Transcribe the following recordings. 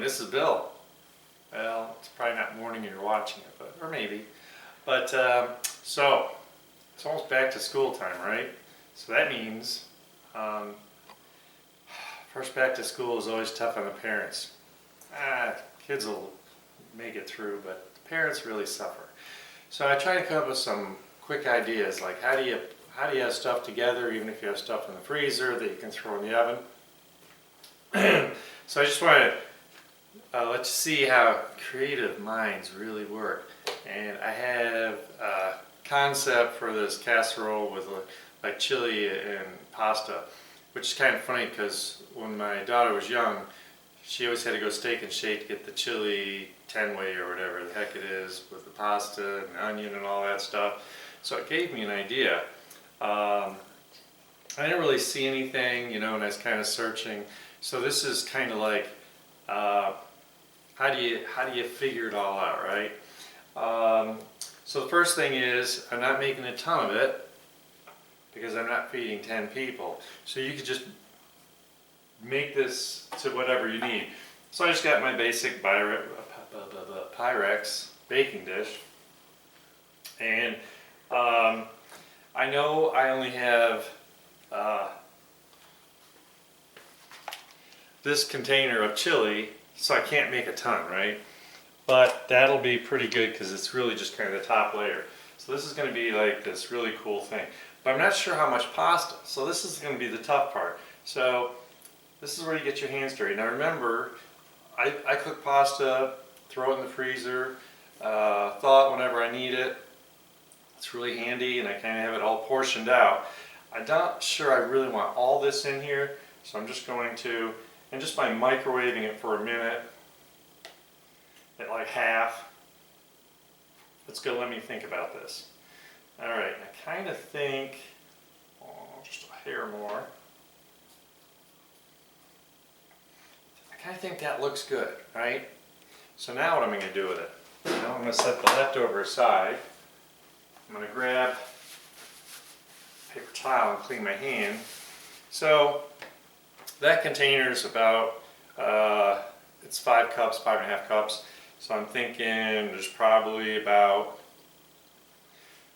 this is Bill. Well, it's probably not morning when you're watching it, but or maybe. But so it's almost back to school time, right? So that means first back to school is always tough on the parents. Kids will make it through, but the parents really suffer. So I try to come up with some quick ideas, like how do you have stuff together, even if you have stuff in the freezer that you can throw in the oven. So I just want to let you see how creative minds really work. And I have a concept for this casserole with like chili and pasta, which is kind of funny because when my daughter was young, she always had to go Steak and Shake to get the chili 10-way or whatever the heck it is with the pasta and the onion and all that stuff. So it gave me an idea. I didn't really see anything, and I was kind of searching. So this is kind of like, how do you figure it all out, right? So the first thing is, I'm not making a ton of it because I'm not feeding 10 people. So you could just make this to whatever you need. So I just got my basic Pyrex baking dish, and I know I only have this container of chili, so I can't make a ton, right? But that'll be pretty good because it's really just kind of the top layer. So this is going to be like this really cool thing. But I'm not sure how much pasta, so this is going to be the tough part. So this is where you get your hands dirty. Now remember, I cook pasta, throw it in the freezer, thaw it whenever I need it. It's really handy, and I kind of have it all portioned out. I'm not sure I really want all this in here, so I'm just going to, and just by microwaving it for a minute, at like half, it's going to let me think about this. Alright, I kind of think, just a hair more. I kind of think that looks good, right? So now what am I going to do with it? Now I'm going to set the leftover aside. I'm going to grab a paper towel and clean my hand. So that container is about, it's 5 cups, 5.5 cups. So I'm thinking there's probably about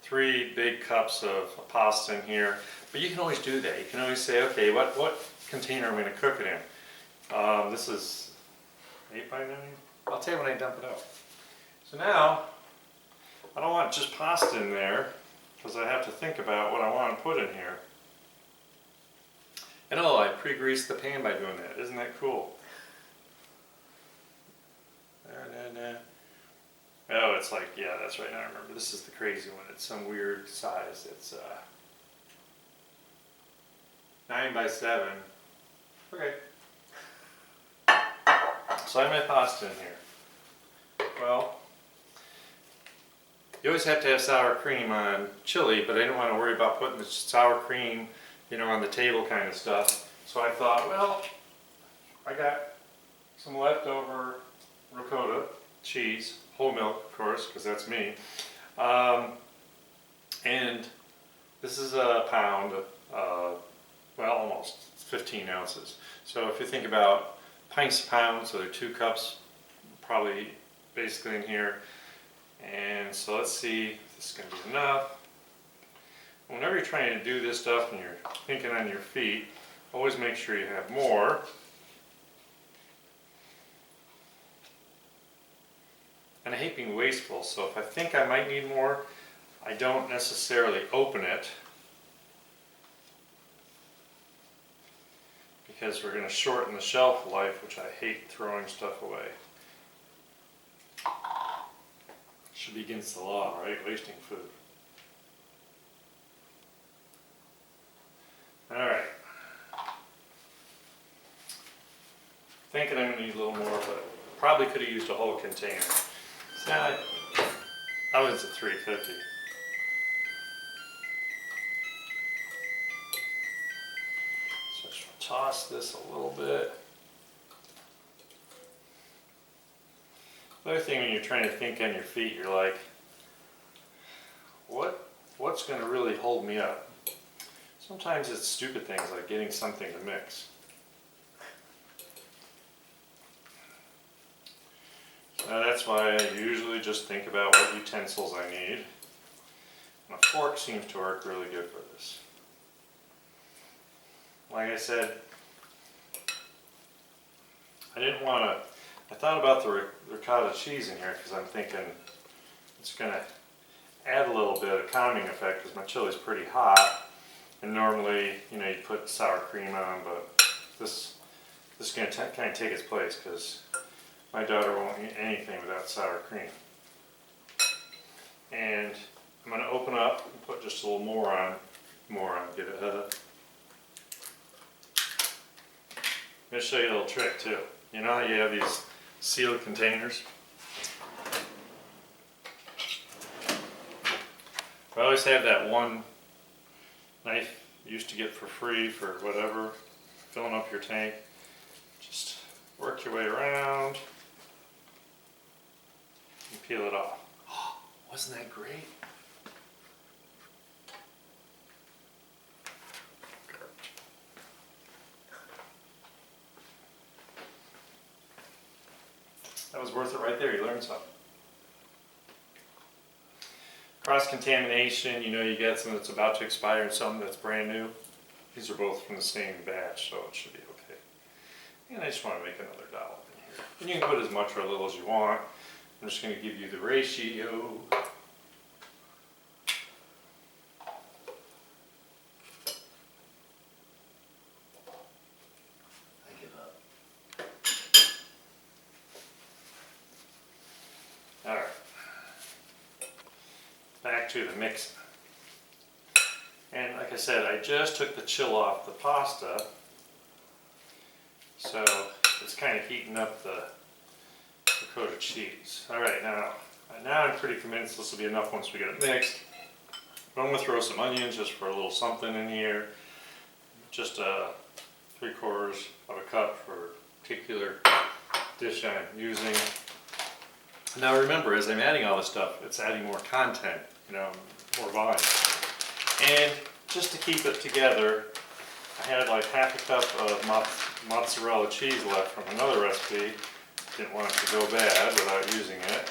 3 big cups of pasta in here. But you can always do that. You can always say, okay, what container am I going to cook it in? This is 8 by 9. I'll tell you when I dump it out. So now, I don't want just pasta in there because I have to think about what I want to put in here. And I pre-greased the pan by doing that. Isn't that cool? Oh, it's like, yeah, that's right. I remember. This is the crazy one. It's some weird size. It's 9 by 7. Okay. So I have my pasta in here. Well, you always have to have sour cream on chili, but I didn't want to worry about putting the sour cream, on the table kind of stuff. So I thought, well, I got some leftover ricotta cheese, whole milk, of course, because that's me. And this is a pound, well, almost 15 ounces. So if you think about pints a pound, so they're 2 cups, probably basically in here. And so let's see if this is going to be enough. Whenever you're trying to do this stuff and you're thinking on your feet, always make sure you have more. And I hate being wasteful, so if I think I might need more, I don't necessarily open it, because we're going to shorten the shelf life, which I hate throwing stuff away. Should be against the law, right? Wasting food. Alright. Thinking I'm going to need a little more, but probably could have used a whole container. See, oven's at 350. So just toss this a little bit. The other thing when you're trying to think on your feet, you're like, what's going to really hold me up? Sometimes it's stupid things like getting something to mix. That's why I usually just think about what utensils I need. And a fork seems to work really good for this. Like I said, I thought about the ricotta cheese in here because I'm thinking it's going to add a little bit of calming effect because my chili's pretty hot. And normally, you put sour cream on, but this is going to kind of take its place because my daughter won't eat anything without sour cream. And I'm going to open up and put just a little more on, get it. I'm going to show you a little trick too. You know how you have these sealed containers? I always have that one knife you used to get for free for whatever, filling up your tank. Just work your way around and peel it off. Oh, wasn't that great? That was worth it right there. You learned something. Cross-contamination, you get something that's about to expire and something that's brand new. These are both from the same batch, so it should be okay. And I just want to make another dollop in here. And you can put as much or a little as you want. I'm just going to give you the ratio. I give up. Alright. Back to the mixing. And like I said, I just took the chill off the pasta, so it's kind of heating up the ricotta cheese. Alright, now I'm pretty convinced this will be enough once we get it mixed. But I'm going to throw some onions just for a little something in here. Just 3/4 of a cup for a particular dish I'm using. Now remember, as I'm adding all this stuff, it's adding more content, more volume. And just to keep it together, I had like half a cup of mozzarella cheese left from another recipe. Didn't want it to go bad without using it.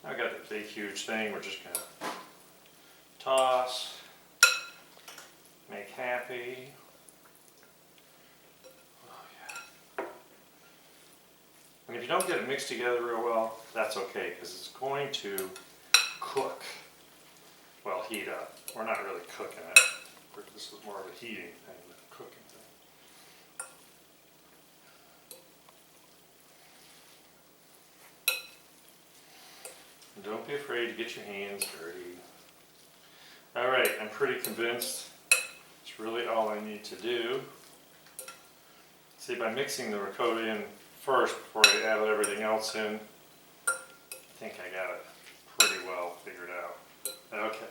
I've got the big huge thing. We're just going to toss, make happy. Oh yeah. And if you don't get it mixed together real well, that's okay, because it's going to cook. Well, heat up. We're not really cooking it. This is more of a heating thing than a cooking thing. And don't be afraid to get your hands dirty. Alright, I'm pretty convinced it's really all I need to do. See, by mixing the ricotta in first before I add everything else in, I think I got it pretty well figured out. Okay.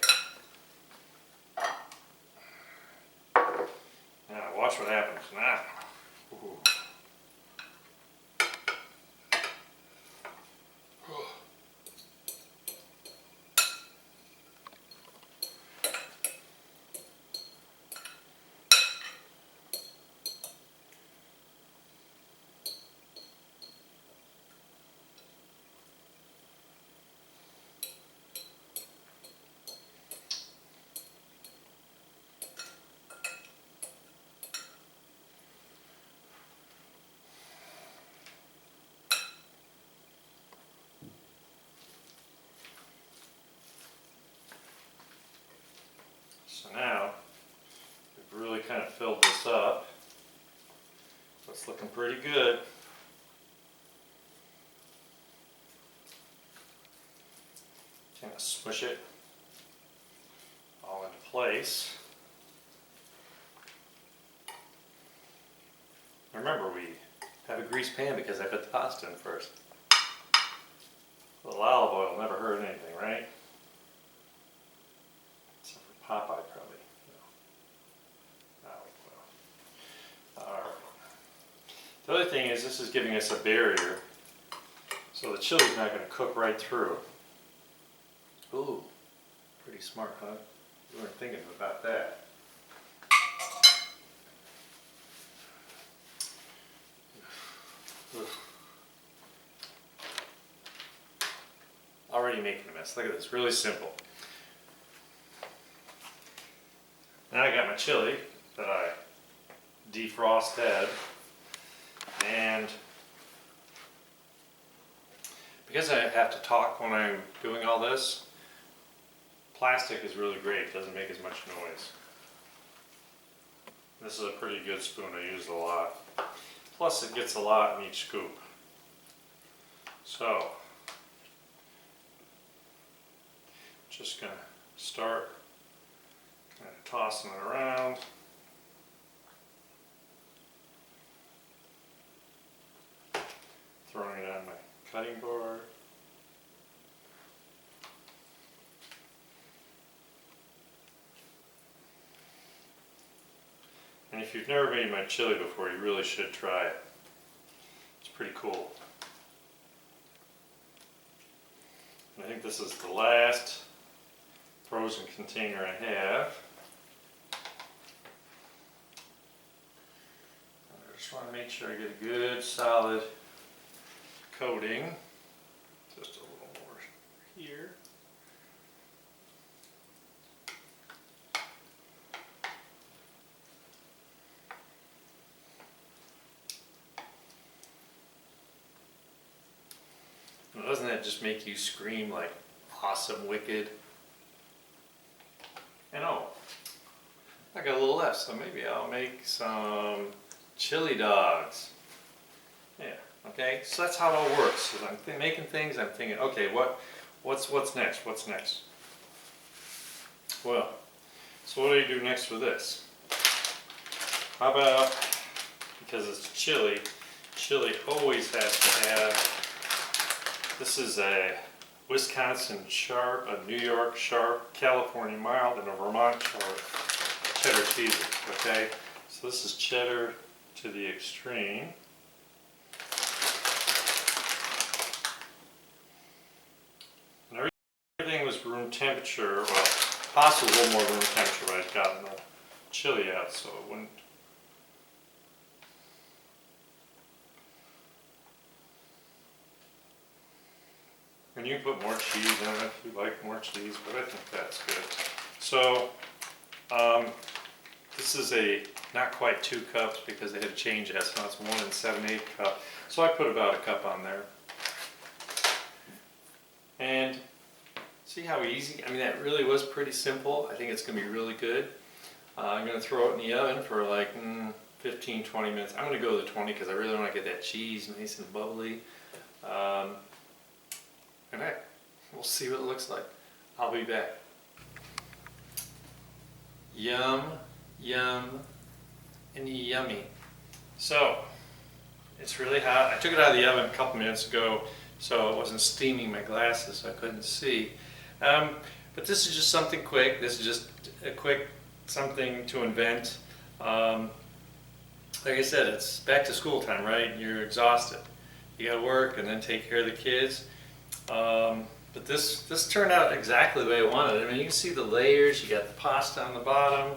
Now watch what happens now. Ooh. So now, we've really kind of filled this up. So it's looking pretty good. Kind of smush it all into place. Remember, we have a greased pan because I put the pasta in first. A little olive oil never hurt anything, right? Except for Popeye, probably. No. Olive oil. Alright. The other thing is, this is giving us a barrier, so the chili's not going to cook right through. Pretty smart, huh? You weren't thinking about that. Ugh. Already making a mess. Look at this, really simple. Now I got my chili that I defrosted, and because I have to talk when I'm doing all this, plastic is really great. It doesn't make as much noise. This is a pretty good spoon. I use it a lot. Plus it gets a lot in each scoop. So, just gonna start kind of tossing it around. Throwing it on my cutting board. And if you've never made my chili before, you really should try it. It's pretty cool. I think this is the last frozen container I have. I just want to make sure I get a good solid coating. Just a little more here. Now, doesn't that just make you scream like awesome, wicked? And oh, I got a little left, so maybe I'll make some chili dogs. Yeah, okay, so that's how it all works. As I'm making things, I'm thinking, okay, what's next? What's next? Well, so what do you do next with this? How about, because it's chili always has to have, this is a Wisconsin sharp, a New York sharp, California mild, and a Vermont sharp cheddar cheeses, okay? So this is cheddar to the extreme. And everything was room temperature, well, possibly a little more room temperature, but I'd gotten the chili out, so it wouldn't. And you can put more cheese in it if you like more cheese, but I think that's good. So, this is a not quite 2 cups because they had to change that, so it's 1 7/8 cup. So I put about a cup on there. And see how easy, I mean that really was pretty simple. I think it's going to be really good. I'm going to throw it in the oven for like 15-20 minutes. I'm going to go to 20 because I really want to get that cheese nice and bubbly. And we'll see what it looks like. I'll be back. Yum, yum, and yummy. So, it's really hot. I took it out of the oven a couple minutes ago, so it wasn't steaming my glasses, so I couldn't see. But this is just something quick. This is just a quick something to invent. Like I said, it's back to school time, right? You're exhausted. You gotta work and then take care of the kids. But this turned out exactly the way I wanted. I mean, you can see the layers. You got the pasta on the bottom.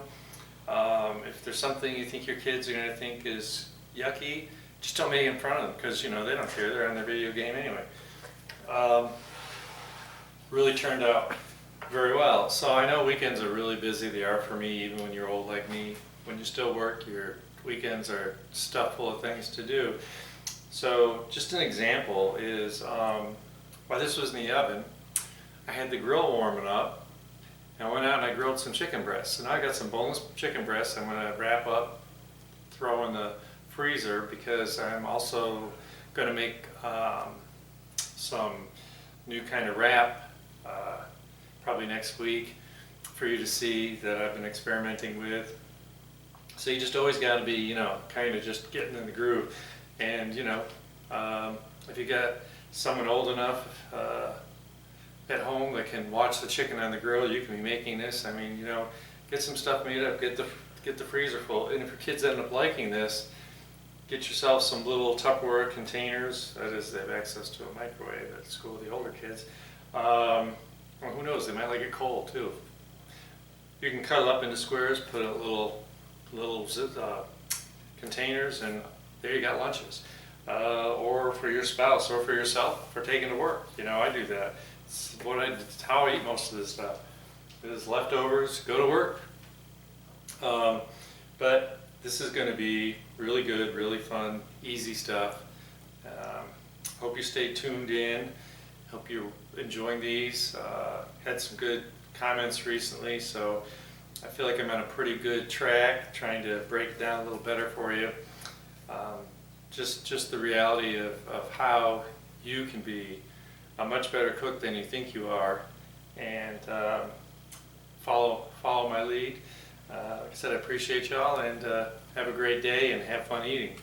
If there's something you think your kids are going to think is yucky, just don't make it in front of them because, you know, they don't care. They're on their video game anyway. Really turned out very well. So I know weekends are really busy. They are for me, even when you're old like me. When you still work, your weekends are stuffed full of things to do. So just an example is, while this was in the oven, I had the grill warming up, and I went out and I grilled some chicken breasts. So now I got some boneless chicken breasts I'm going to wrap up, throw in the freezer, because I'm also going to make some new kind of wrap probably next week for you to see that I've been experimenting with. So you just always got to be, you know, kind of just getting in the groove. And, you know, if you got someone old enough at home that can watch the chicken on the grill, you can be making this. I mean, you know, get some stuff made up, get the freezer full. And if your kids end up liking this, get yourself some little Tupperware containers. That is, they have access to a microwave at school, the older kids. Well, who knows, they might like it cold too. you can cut it up into squares, put it in little containers, and there you got lunches. Or for your spouse or for yourself for taking to work. You know, I do that. It's how I eat most of this stuff. It is leftovers, go to work. But this is going to be really good, really fun, easy stuff. Hope you stay tuned in. Hope you're enjoying these. Had some good comments recently, so I feel like I'm on a pretty good track, trying to break it down a little better for you. Just the reality of how you can be a much better cook than you think you are, and follow my lead. Like I said, I appreciate y'all, and have a great day and have fun eating.